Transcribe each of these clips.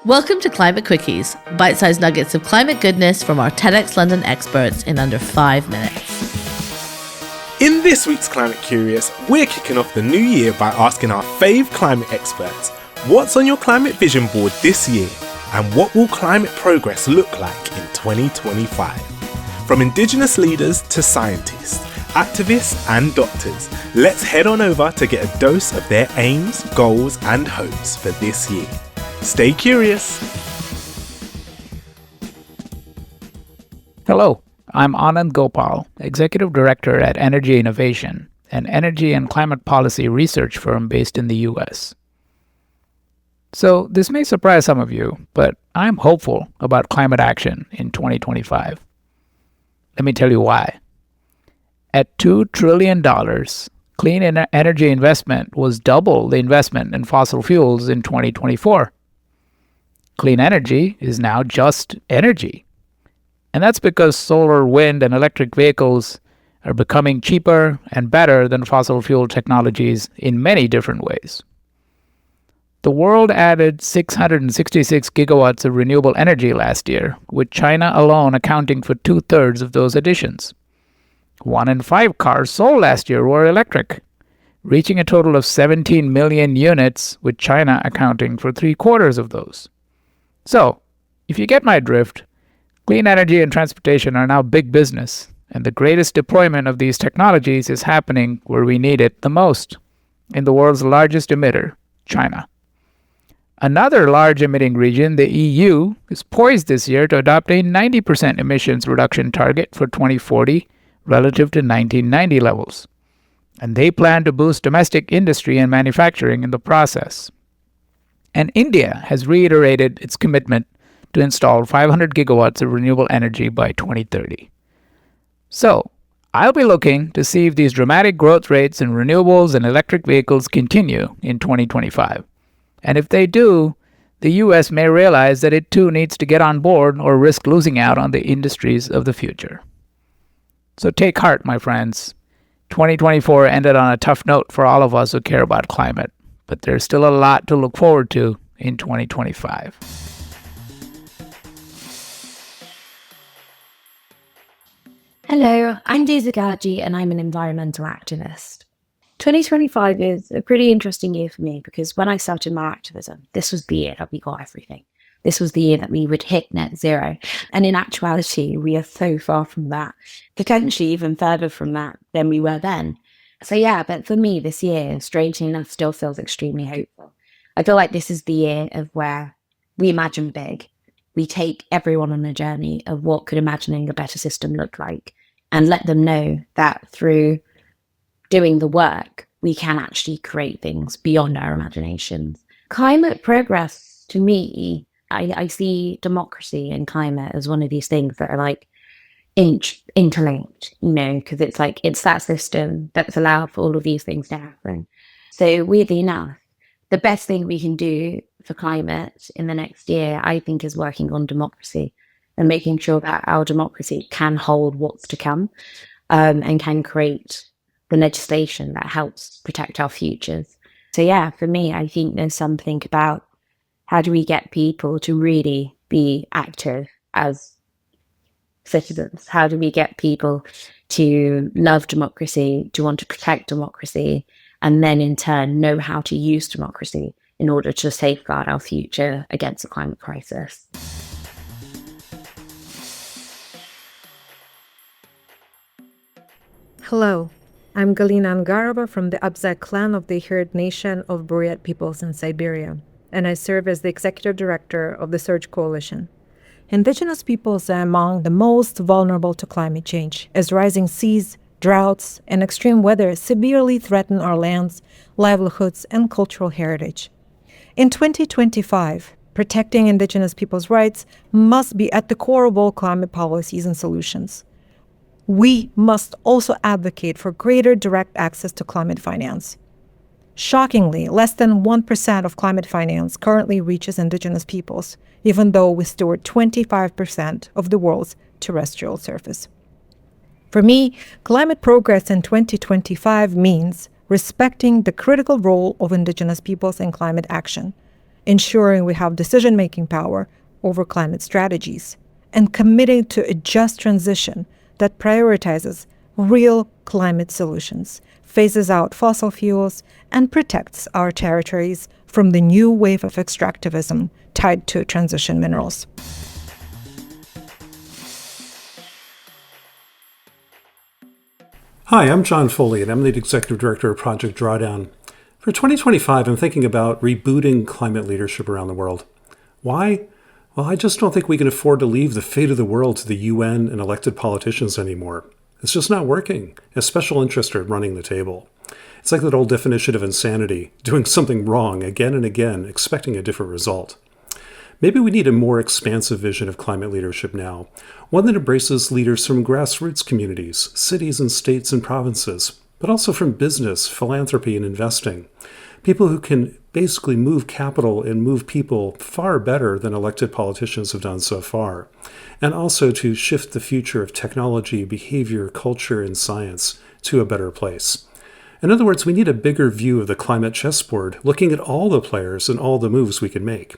Welcome to Climate Quickies, bite-sized nuggets of climate goodness from our TEDxLondon experts in under 5 minutes. In this week's Climate Curious, we're kicking off the new year by asking our fave climate experts, what's on your climate vision board this year? And what will climate progress look like in 2025? From indigenous leaders to scientists, activists and doctors, let's head on over to get a dose of their aims, goals and hopes for this year. Stay curious. Hello, I'm Anand Gopal, Executive Director at Energy Innovation, an energy and climate policy research firm based in the US. So this may surprise some of you, but I'm hopeful about climate action in 2025. Let me tell you why. At $2 trillion, clean energy investment was double the investment in fossil fuels in 2024. Clean energy is now just energy. And that's because solar, wind, and electric vehicles are becoming cheaper and better than fossil fuel technologies in many different ways. The world added 666 gigawatts of renewable energy last year, with China alone accounting for 2/3 of those additions. 1 in 5 cars sold last year were electric, reaching a total of 17 million units, with China accounting for 3/4 of those. So, if you get my drift, clean energy and transportation are now big business, and the greatest deployment of these technologies is happening where we need it the most, in the world's largest emitter, China. Another large emitting region, the EU, is poised this year to adopt a 90% emissions reduction target for 2040 relative to 1990 levels, and they plan to boost domestic industry and manufacturing in the process. And India has reiterated its commitment to install 500 gigawatts of renewable energy by 2030. So, I'll be looking to see if these dramatic growth rates in renewables and electric vehicles continue in 2025. And if they do, the US may realize that it too needs to get on board or risk losing out on the industries of the future. So take heart, my friends. 2024 ended on a tough note for all of us who care about climate, but there's still a lot to look forward to in 2025. Hello, I'm Daze Aghaji and I'm an environmental activist. 2025 is a pretty interesting year for me because when I started my activism, this was the year that we got everything. This was the year that we would hit net zero. And in actuality, we are so far from that, potentially even further from that than we were then. So yeah, but for me, this year, strangely enough, still feels extremely hopeful. I feel like this is the year of where we imagine big. We take everyone on a journey of what could imagining a better system look like and let them know that through doing the work, we can actually create things beyond our imaginations. Climate progress, to me, I see democracy and climate as one of these things that are like interlinked, because it's like, it's that system that's allowed for all of these things to happen. So weirdly enough, the best thing we can do for climate in the next year, I think, is working on democracy and making sure that our democracy can hold what's to come and can create the legislation that helps protect our futures. So yeah, for me, I think there's something about how do we get people to really be active as citizens? How do we get people to love democracy, to want to protect democracy, and then in turn know how to use democracy in order to safeguard our future against the climate crisis? Hello, I'm Galina Angarova from the Abzak clan of the Hurst Nation of Buryat peoples in Siberia, and I serve as the Executive Director of the Search Coalition. Indigenous peoples are among the most vulnerable to climate change, as rising seas, droughts, and extreme weather severely threaten our lands, livelihoods, and cultural heritage. In 2025, protecting Indigenous peoples' rights must be at the core of all climate policies and solutions. We must also advocate for greater direct access to climate finance. Shockingly, less than 1% of climate finance currently reaches Indigenous peoples, even though we steward 25% of the world's terrestrial surface. For me, climate progress in 2025 means respecting the critical role of Indigenous peoples in climate action, ensuring we have decision-making power over climate strategies, and committing to a just transition that prioritizes real climate solutions, phases out fossil fuels, and protects our territories from the new wave of extractivism tied to transition minerals. Hi, I'm John Foley, and I'm the Executive Director of Project Drawdown. For 2025, I'm thinking about rebooting climate leadership around the world. Why? Well, I just don't think we can afford to leave the fate of the world to the UN and elected politicians anymore. It's just not working, as special interests are running the table. It's like that old definition of insanity, doing something wrong again and again, expecting a different result. Maybe we need a more expansive vision of climate leadership now, one that embraces leaders from grassroots communities, cities and states and provinces, but also from business, philanthropy, and investing. People who can basically move capital and move people far better than elected politicians have done so far, and also to shift the future of technology, behavior, culture, and science to a better place. In other words, we need a bigger view of the climate chessboard, looking at all the players and all the moves we can make.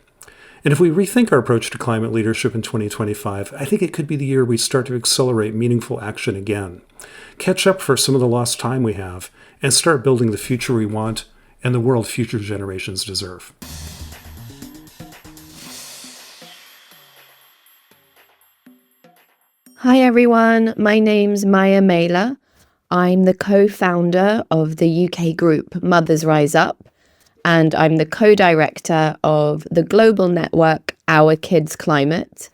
And if we rethink our approach to climate leadership in 2025, I think it could be the year we start to accelerate meaningful action again, catch up for some of the lost time we have, and start building the future we want and the world future generations deserve. Hi everyone, my name's Maya Mela. I'm the co-founder of the UK group Mothers Rise Up, and I'm the co-director of the global network Our Kids Climate.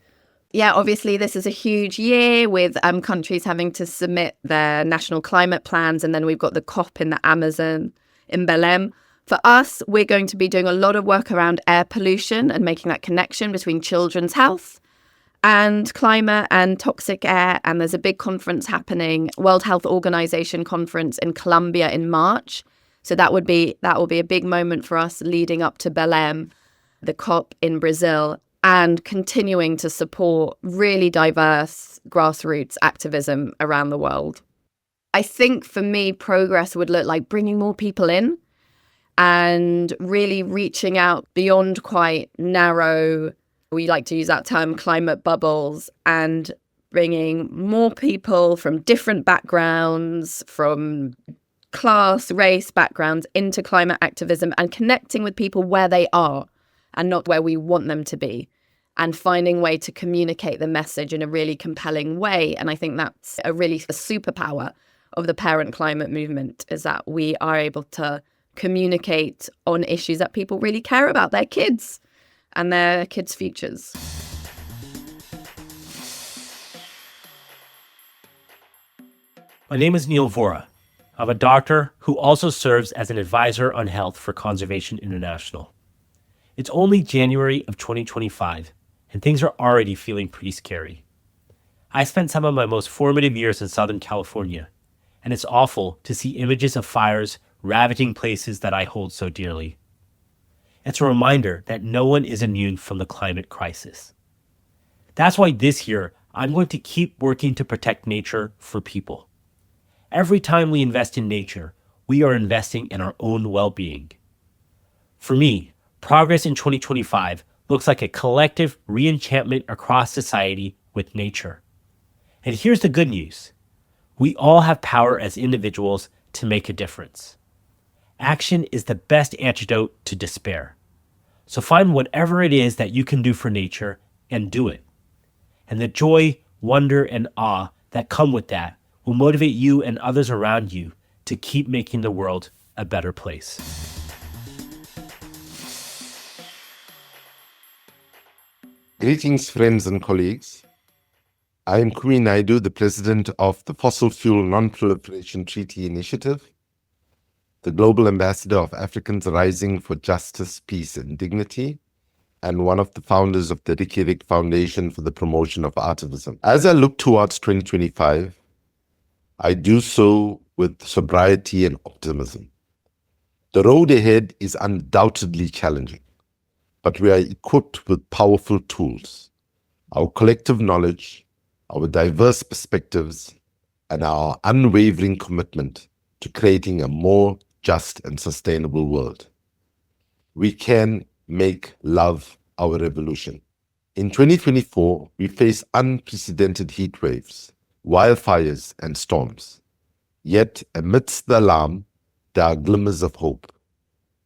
Yeah, obviously this is a huge year with countries having to submit their national climate plans, and then we've got the COP in the Amazon in Belém. For us, we're going to be doing a lot of work around air pollution and making that connection between children's health and climate and toxic air. And there's a big conference happening, World Health Organization conference in Colombia in March. So that will be a big moment for us leading up to Belém, the COP in Brazil, and continuing to support really diverse grassroots activism around the world. I think for me, progress would look like bringing more people in and really reaching out beyond quite narrow, we like to use that term, climate bubbles, and bringing more people from different backgrounds, from class, race backgrounds into climate activism and connecting with people where they are and not where we want them to be, and finding a way to communicate the message in a really compelling way. And I think that's a superpower of the parent climate movement, is that we are able to communicate on issues that people really care about, their kids and their kids' futures. My name is Neil Vora. I'm a doctor who also serves as an advisor on health for Conservation International. It's only January of 2025, and things are already feeling pretty scary. I spent some of my most formative years in Southern California, and it's awful to see images of fires ravaging places that I hold so dearly. It's a reminder that no one is immune from the climate crisis. That's why this year, I'm going to keep working to protect nature for people. Every time we invest in nature, we are investing in our own well-being. For me, progress in 2025 looks like a collective re-enchantment across society with nature. And here's the good news. We all have power as individuals to make a difference. Action is the best antidote to despair. So find whatever it is that you can do for nature and do it. And the joy, wonder, and awe that come with that will motivate you and others around you to keep making the world a better place. Greetings, friends and colleagues. I am Kumi Naidoo, the president of the Fossil Fuel Non-Proliferation Treaty Initiative, the global ambassador of Africans Rising for Justice, Peace and Dignity, and one of the founders of the Curated Foundation for the Promotion of Artivism. As I look towards 2025, I do so with sobriety and optimism. The road ahead is undoubtedly challenging, but we are equipped with powerful tools. Our collective knowledge, our diverse perspectives, and our unwavering commitment to creating a more just and sustainable world. We can make love our revolution. In 2024, we face unprecedented heat waves, wildfires, and storms. Yet, amidst the alarm, there are glimmers of hope.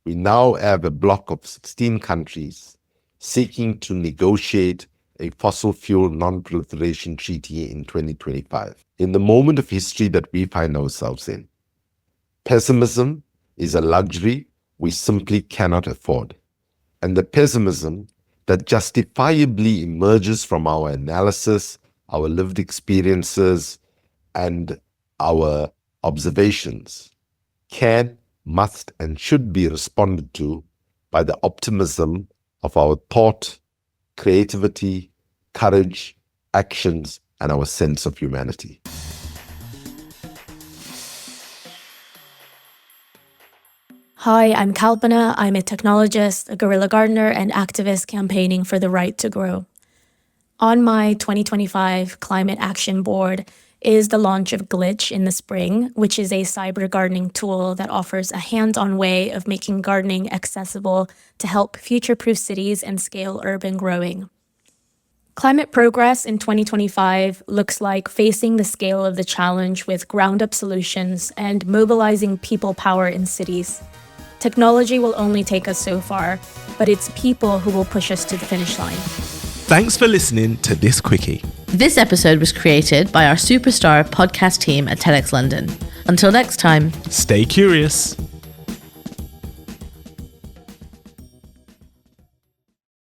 We now have a bloc of 16 countries seeking to negotiate a fossil fuel non-proliferation treaty in 2025, in the moment of history that we find ourselves in. Pessimism is a luxury we simply cannot afford. And the pessimism that justifiably emerges from our analysis, our lived experiences, and our observations can, must, and should be responded to by the optimism of our thought, creativity, courage, actions, and our sense of humanity. Hi, I'm Kalpana. I'm a technologist, a guerrilla gardener, and activist campaigning for the right to grow. On my 2025 Climate Action Board is the launch of Glitch in the spring, which is a cyber gardening tool that offers a hands-on way of making gardening accessible to help future-proof cities and scale urban growing. Climate progress in 2025 looks like facing the scale of the challenge with ground-up solutions and mobilizing people power in cities. Technology will only take us so far, but it's people who will push us to the finish line. Thanks for listening to this quickie. This episode was created by our superstar podcast team at TEDxLondon. Until next time, Stay curious.